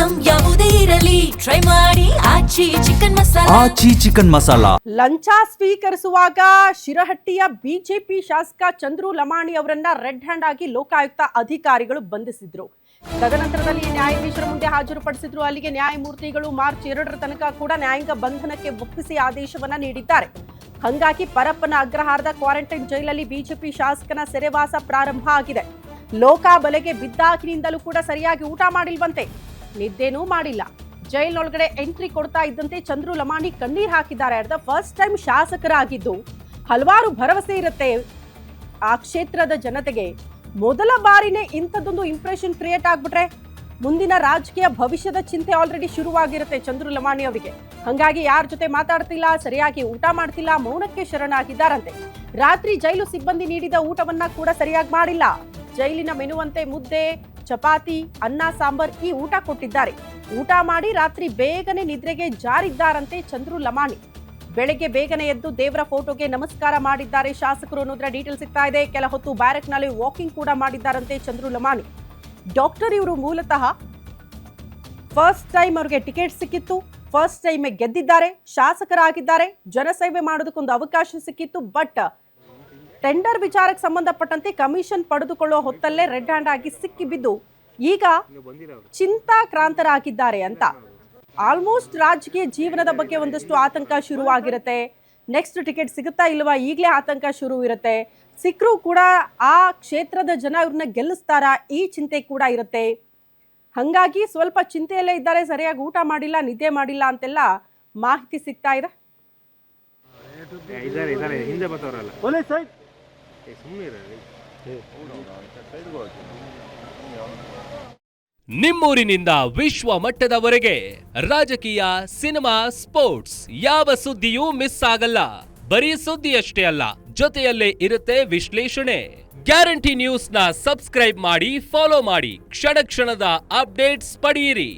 Item ಯಾವುದೇ ಇರಲಿ try ಮಾಡಿ ಆಚಿ ಚಿಕನ್ ಮಸಾಲಾ. ಲಂಚ ಸ್ವೀಕರಿಸುವಾಗ ಶಿರಹಟ್ಟಿಯ ಬಿಜೆಪಿ ಶಾಸಕ ಚಂದ್ರು ಲಮಾಣಿ ಅವರನ್ನ ರೆಡ್ ಹ್ಯಾಂಡ್ ಆಗಿ ಲೋಕಾಯುಕ್ತ ಅಧಿಕಾರಿಗಳು ಬಂಧಿಸಿದ್ರು. ತದನಂತರದಲ್ಲಿ ನ್ಯಾಯಾಧೀಶರ ಮುಂದೆ ಹಾಜರುಪಡಿಸಿದ್ರು. ಅಲ್ಲಿಗೆ ನ್ಯಾಯಮೂರ್ತಿಗಳು ಮಾರ್ಚ್ 2 ತನಕ ಕೂಡ ನ್ಯಾಯಾಂಗ ಬಂಧನಕ್ಕೆ ಒಪ್ಪಿಸಿ ಆದೇಶವನ್ನ ನೀಡಿದ್ದಾರೆ. ಹಂಗಾಗಿ ಪರಪ್ಪನ ಅಗ್ರಹಾರದ ಕ್ವಾರಂಟೈನ್ ಜೈಲಲ್ಲಿ ಬಿಜೆಪಿ ಶಾಸಕನ ಸೆರೆವಾಸ ಪ್ರಾರಂಭ ಆಗಿದೆ. ಲೋಕಾಬಲೆಗೆ ಬಿದ್ದಾಗಿನಿಂದಲೂ ಕೂಡ ಸರಿಯಾಗಿ ಊಟ ಮಾಡಿಲ್ವಂತೆ, ನಿದ್ದೆನೂ ಮಾಡಿಲ್ಲ. ಜೈಲೊಳಗಡೆ ಎಂಟ್ರಿ ಕೊಡ್ತಾ ಇದ್ದಂತೆ ಚಂದ್ರು ಲಮಾಣಿ ಕಣ್ಣೀರ್ ಹಾಕಿದ್ದಾರೆ. ಅಟ್ ದ ಫಸ್ಟ್ ಟೈಮ್ ಶಾಸಕರಾಗಿದ್ದು ಹಲವಾರು ಭರವಸೆ ಇರುತ್ತೆ ಆ ಕ್ಷೇತ್ರದ ಜನತೆಗೆ. ಮೊದಲ ಬಾರಿನೇ ಇಂಥದ್ದೊಂದು ಇಂಪ್ರೆಷನ್ ಕ್ರಿಯೇಟ್ ಆಗ್ಬಿಟ್ರೆ ಮುಂದಿನ ರಾಜಕೀಯ ಭವಿಷ್ಯದ ಚಿಂತೆ ಆಲ್ರೆಡಿ ಶುರುವಾಗಿರುತ್ತೆ ಚಂದ್ರು ಲಮಾಣಿ ಅವರಿಗೆ. ಹಂಗಾಗಿ ಯಾರ ಜೊತೆ ಮಾತಾಡ್ತಿಲ್ಲ, ಸರಿಯಾಗಿ ಊಟ ಮಾಡ್ತಿಲ್ಲ, ಮೌನಕ್ಕೆ ಶರಣಾಗಿದ್ದಾರಂತೆ. ರಾತ್ರಿ ಜೈಲು ಸಿಬ್ಬಂದಿ ನೀಡಿದ ಊಟವನ್ನ ಕೂಡ ಸರಿಯಾಗಿ ಮಾಡಿಲ್ಲ. ಜೈಲಿನ ಮೆನುವಂತೆ ಮುದ್ದೆ, ಚಪಾತಿ, ಅನ್ನ, ಸಾಂಬಾರ್ ಈ ಊಟ ಕೊಟ್ಟಿದ್ದಾರೆ. ಊಟ ಮಾಡಿ ರಾತ್ರಿ ಬೇಗನೆ ನಿದ್ರೆಗೆ ಜಾರಿದ್ದಾರಂತೆ ಚಂದ್ರು ಲಮಾಣಿ. ಬೆಳಗ್ಗೆ ಬೇಗನೆ ಎದ್ದು ದೇವರ ಫೋಟೋಗೆ ನಮಸ್ಕಾರ ಮಾಡಿದ್ದಾರೆ ಶಾಸಕರು ಅನ್ನೋದ್ರ ಡೀಟೇಲ್ ಸಿಗ್ತಾ ಇದೆ. ಕೆಲ ಹೊತ್ತು ಬ್ಯಾರಕ್ನಲ್ಲಿ ವಾಕಿಂಗ್ ಕೂಡ ಮಾಡಿದ್ದಾರಂತೆ ಚಂದ್ರು ಲಮಾಣಿ. ಡಾಕ್ಟರ್ ಇವರು ಮೂಲತಃ ಫಸ್ಟ್ ಟೈಮ್ ಅವ್ರಿಗೆ ಟಿಕೆಟ್ ಸಿಕ್ಕಿತ್ತು, ಫಸ್ಟ್ ಟೈಮ್ ಗೆದ್ದಿದ್ದಾರೆ, ಶಾಸಕರಾಗಿದ್ದಾರೆ, ಜನಸೇವೆ ಮಾಡೋದಕ್ಕೊಂದು ಅವಕಾಶ ಸಿಕ್ಕಿತ್ತು. ಬಟ್ ಟೆಂಡರ್ ವಿಚಾರಕ್ಕೆ ಸಂಬಂಧಪಟ್ಟಂತೆ ಕಮಿಷನ್ ಪಡೆದುಕೊಳ್ಳೋ ಹೊತ್ತಲ್ಲೇ ರೆಡ್ ಹ್ಯಾಂಡ್ ಆಗಿ ಸಿಕ್ಕಿ ಬಿದ್ದು ಈಗ ಚಿಂತಾಕ್ರಾಂತರಾಗಿದ್ದಾರೆ ಅಂತ. ಆಲ್ಮೋಸ್ಟ್ ರಾಜಕೀಯ ಜೀವನದ ಬಗ್ಗೆ ಒಂದಷ್ಟು ಆತಂಕ ಶುರುವಾಗಿರುತ್ತೆ. ನೆಕ್ಸ್ಟ್ ಟಿಕೆಟ್ ಸಿಗುತ್ತಾ ಇಲ್ವಾ ಈಗಲೇ ಆತಂಕ ಶುರು ಇರುತ್ತೆ. ಸಿಕ್ಕರೂ ಕೂಡ ಆ ಕ್ಷೇತ್ರದ ಜನ ಇವ್ರನ್ನ ಗೆಲ್ಲಿಸ್ತಾರಾ ಈ ಚಿಂತೆ ಕೂಡ ಇರುತ್ತೆ. ಹಂಗಾಗಿ ಸ್ವಲ್ಪ ಚಿಂತೆಯಲ್ಲೇ ಇದ್ದಾರೆ. ಸರಿಯಾಗಿ ಊಟ ಮಾಡಿಲ್ಲ, ನಿದ್ದೆ ಮಾಡಿಲ್ಲ ಅಂತೆಲ್ಲ ಮಾಹಿತಿ ಸಿಗ್ತಾ ಇದೆ. ನಿಮ್ಮೂರಿನಿಂದ ವಿಶ್ವ ಮಟ್ಟದವರೆಗೆ ರಾಜಕೀಯ, ಸಿನಿಮಾ, ಸ್ಪೋರ್ಟ್ಸ್ ಯಾವ ಸುದ್ದಿಯೂ ಮಿಸ್ ಆಗಲ್ಲ. ಬರೀ ಸುದ್ದಿಯಷ್ಟೇ ಅಲ್ಲ, ಜೊತೆಯಲ್ಲೇ ಇರುತ್ತೆ ವಿಶ್ಲೇಷಣೆ. ಗ್ಯಾರಂಟಿ ನ್ಯೂಸ್ ನ ಸಬ್ಸ್ಕ್ರೈಬ್ ಮಾಡಿ, ಫಾಲೋ ಮಾಡಿ, ಕ್ಷಣ ಕ್ಷಣದ ಅಪ್ಡೇಟ್ಸ್ ಪಡೆಯಿರಿ.